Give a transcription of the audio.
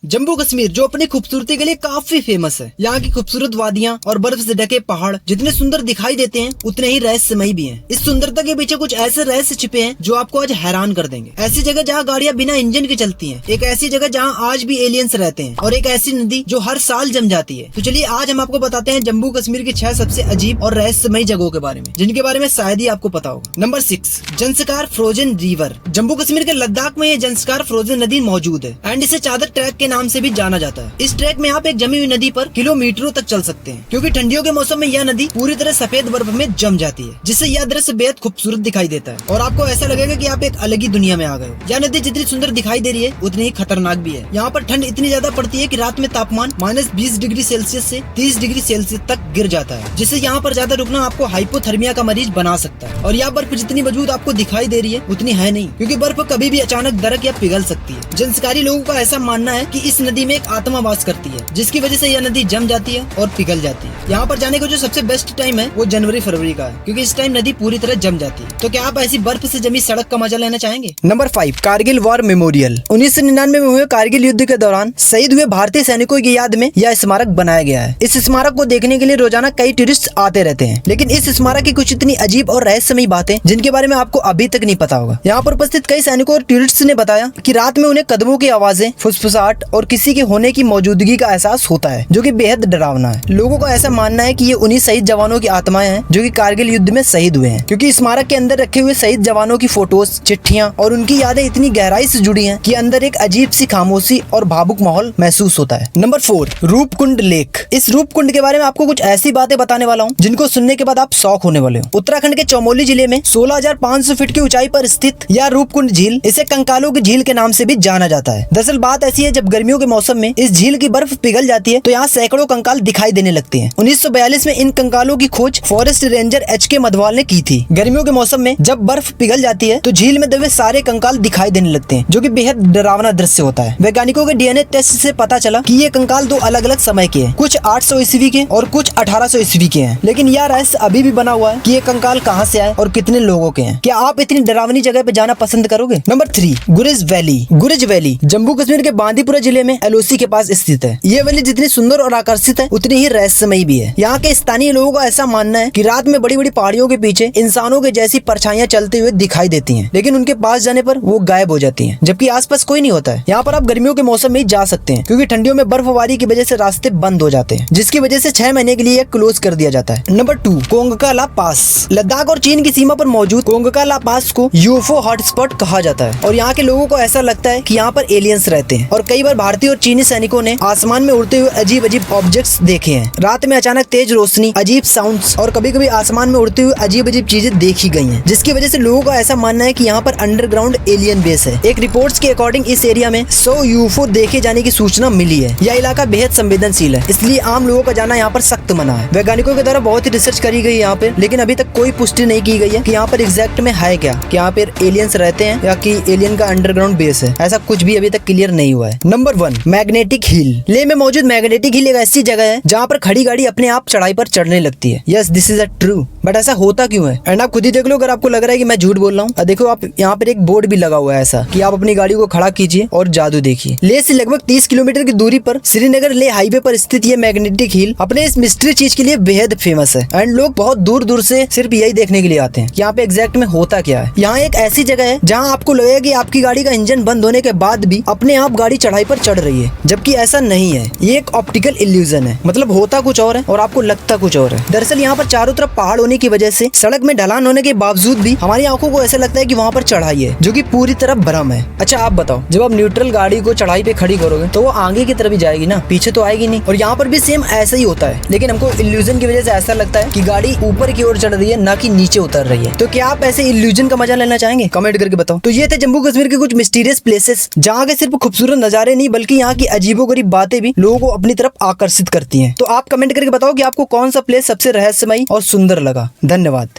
जम्मू कश्मीर जो अपनी खूबसूरती के लिए काफी फेमस है। यहाँ की खूबसूरत वादियाँ और बर्फ से ढके पहाड़ जितने सुंदर दिखाई देते हैं उतने ही रहस्यमयी भी हैं। इस सुंदरता के पीछे कुछ ऐसे रहस्य छिपे हैं जो आपको आज हैरान कर देंगे। ऐसी जगह जहाँ गाड़ियाँ बिना इंजन के चलती हैं, एक ऐसी जगह जहाँ आज भी एलियंस रहते हैं और एक ऐसी नदी जो हर साल जम जाती है। तो चलिए आज हम आपको बताते हैं जम्मू कश्मीर की 6 सबसे अजीब और रहस्यमयी जगहों के बारे में, जिनके बारे में शायद ही आपको पता होगा। Number 6, Zanskar frozen river. Jammu Kashmir के लद्दाख में ये जंस्कार फ्रोजन नदी मौजूद है एंड इसे चादर ट्रैक के नाम से भी जाना जाता है। इस ट्रैक में आप एक जमी हुई नदी पर किलोमीटरों तक चल सकते हैं, क्योंकि ठंडियों के मौसम में यह नदी पूरी तरह सफेद बर्फ में जम जाती है, जिससे यह दृश्य बेहद खूबसूरत दिखाई देता है और आपको ऐसा लगेगा कि आप एक अलग ही दुनिया में आ गए हो। यह नदी जितनी सुंदर दिखाई दे रही है उतनी ही खतरनाक भी है। यहाँ पर ठंड इतनी ज्यादा पड़ती है कि रात में तापमान -20 डिग्री सेल्सियस से 30 डिग्री सेल्सियस तक गिर जाता है, जिससे यहाँ पर ज्यादा रुकना आपको हाइपोथर्मिया का मरीज बना सकता है। और यह बर्फ जितनी मजबूत आपको दिखाई दे रही है उतनी है नहीं, क्योंकि बर्फ कभी भी अचानक दरक या पिघल सकती है। जंस्कारी लोगों का ऐसा मानना है कि इस नदी में एक आत्मा वास करती है, जिसकी वजह से यह नदी जम जाती है और पिघल जाती है। यहाँ पर जाने का जो सबसे बेस्ट टाइम है वो जनवरी-फरवरी का है, क्योंकि इस टाइम नदी पूरी तरह जम जाती है। तो क्या आप ऐसी बर्फ से जमी सड़क का मजा लेना चाहेंगे? Number 5, Kargil war memorial. 1999 में हुए कारगिल युद्ध के दौरान शहीद हुए भारतीय सैनिकों की याद में यह स्मारक बनाया गया है। इस स्मारक को देखने के लिए रोजाना कई टूरिस्ट आते रहते हैं, लेकिन इस स्मारक की कुछ इतनी अजीब और रहस्यमयी बातें जिनके बारे में आपको अभी तक नहीं पता होगा। यहाँ पर उपस्थित कई सैनिकों और टूरिस्ट ने बताया कि रात में उन्हें कदमों की आवाजें, फुसफुसाहट और किसी के होने की मौजूदगी का एहसास होता है, जो कि बेहद डरावना है। लोगों का ऐसा मानना है कि ये उन्हीं शहीद जवानों की आत्माएं हैं जो कि कारगिल युद्ध में शहीद हुए हैं, क्योंकि स्मारक के अंदर रखे हुए शहीद जवानों की फोटोज, चिट्ठियां और उनकी यादें इतनी गहराई से जुड़ी हैं कि अंदर एक अजीब सी खामोशी और भावुक माहौल महसूस होता है। Number 4, Roopkund lake. इस रूपकुंड के बारे में आपको कुछ ऐसी बातें बताने वाला हूँ जिनको सुनने के बाद आप शॉक होने वाले हो। उत्तराखंड के चमोली जिले में 16,500 फीट की ऊंचाई पर स्थित यह रूपकुंड झील, इसे कंकालों की झील के नाम से भी जाना जाता है। दरअसल बात ऐसी है, जब गर्मियों के मौसम में इस झील की बर्फ पिघल जाती है तो यहाँ सैकड़ों कंकाल दिखाई देने लगते हैं। 1942 में इन कंकालों की खोज फॉरेस्ट रेंजर HK मधवाल ने की थी। गर्मियों के मौसम में जब बर्फ पिघल जाती है तो झील में दबे सारे कंकाल दिखाई देने लगते हैं, जो कि बेहद डरावना दृश्य होता है। वैज्ञानिकों के DNA टेस्ट से पता चला कि ये कंकाल 2 अलग-अलग समय के हैं, कुछ 800 ईस्वी के और कुछ 1800 ईस्वी के हैं। लेकिन यह रहस्य अभी भी बना हुआ है कि ये कंकाल कहाँ से आए और कितने लोगों के हैं। क्या आप इतनी डरावनी जगह पे जाना पसंद करोगे? नंबर 3, गुरेज वैली। गुरेज वैली जम्मू कश्मीर के बांदीपुरा जिले में LOC के पास स्थित है। ये वैली जितनी सुंदर और आकर्षित है उतनी ही रहस्यमयी भी है। यहाँ के स्थानीय लोगों का ऐसा मानना है कि रात में बड़ी बड़ी पहाड़ियों के पीछे इंसानों के जैसी परछाइयां चलते हुए दिखाई देती हैं, लेकिन उनके पास जाने पर वो गायब हो जाती हैं, जबकि आसपास कोई नहीं होता है। यहाँ पर आप गर्मियों के मौसम में जा सकते हैं, क्योंकि ठंडियों में बर्फबारी की वजह से रास्ते बंद हो जाते हैं, जिसकी वजह से 6 महीने के लिए क्लोज कर दिया जाता है। नंबर 2, कोंगका ला पास। लद्दाख और चीन की सीमा पर मौजूद कोंगका ला पास को UFO हॉटस्पॉट कहा जाता है और यहाँ के लोगों को ऐसा लगता है कि यहाँ पर एलियंस रहते हैं। और कई बार भारतीय और चीनी सैनिकों ने आसमान में उड़ते हुए अजीब अजीब ऑब्जेक्ट्स देखे हैं। रात में अचानक तेज रोशनी, अजीब साउंड्स और कभी कभी आसमान में उड़ते हुए अजीब अजीब चीजें देखी गई हैं, जिसकी वजह से लोगों का ऐसा मानना है कि यहाँ पर अंडरग्राउंड एलियन बेस है। एक रिपोर्ट्स के अकॉर्डिंग इस एरिया में 100 UFO देखे जाने की सूचना मिली है। यह इलाका बेहद संवेदनशील है, इसलिए आम लोगों का जाना यहाँ पर सख्त मना है। वैज्ञानिकों के द्वारा बहुत ही रिसर्च करी गई यहाँ पे, लेकिन अभी तक कोई पुष्टि नहीं की गई है कि यहाँ पर एग्जैक्ट में है क्या, कि यहाँ पर एलियंस रहते हैं या कि एलियन का अंडरग्राउंड बेस है। ऐसा कुछ भी अभी तक क्लियर नहीं हुआ है। Number 1, magnetic hill. लेह में मौजूद मैग्नेटिक हिल एक ऐसी जगह है जहाँ पर खड़ी गाड़ी अपने आप चढ़ाई पर चढ़ने लगती है। Yes, this is a true, but ऐसा होता क्यों है? एंड आप खुद ही देख लो अगर आपको लग रहा है कि मैं झूठ बोल रहा हूँ। देखो आप यहाँ पर एक बोर्ड भी लगा हुआ है ऐसा कि आप अपनी गाड़ी को खड़ा कीजिए और जादू देखिए। लेह से लगभग 30 किलोमीटर की दूरी पर श्रीनगर लेह हाईवे पर स्थित ये मैग्नेटिक हिल अपने इस मिस्ट्री चीज के लिए बेहद फेमस है एंड लोग बहुत दूर दूर से सिर्फ यही देखने के लिए आते हैं कि यहाँ पे एग्जैक्ट में होता क्या है। यहाँ एक ऐसी जगह है जहाँ आपको लगेगा कि आपकी गाड़ी का इंजन बंद होने के बाद भी अपने आप गाड़ी चढ़ाई पर चढ़ रही है, जबकि ऐसा नहीं है। ये एक ऑप्टिकल इल्यूजन है, मतलब होता कुछ और है और आपको लगता कुछ और है। दरअसल यहाँ पर चारों तरफ पहाड़ होने की वजह से सड़क में ढलान होने के बावजूद भी हमारी आंखों को ऐसा लगता है कि वहाँ पर चढ़ाई है, जो कि पूरी तरह भ्रम है। अच्छा आप बताओ, जब आप न्यूट्रल गाड़ी को चढ़ाई पे खड़ी करोगे तो वो आगे की तरफ ही जाएगी ना, पीछे तो आएगी नहीं। और यहाँ पर भी सेम ऐसा ही होता है, लेकिन हमको इल्यूजन की वजह से ऐसा लगता है कि गाड़ी ऊपर की ओर चढ़ रही है, ना कि नीचे उतर रही है। तो क्या आप ऐसे इल्यूजन का मजा लेना चाहेंगे? कमेंट करके बताओ। तो ये थे जम्मू कश्मीर के कुछ मिस्टीरियस प्लेसेस, जहाँ के सिर्फ खूबसूरत नजारे नहीं बल्कि यहाँ की अजीबोगरीब बातें भी लोगों को अपनी तरफ आकर्षित करती हैं। तो आप कमेंट करके बताओ कि आपको कौन सा प्लेस सबसे रहस्यमयी और सुंदर लगा। धन्यवाद।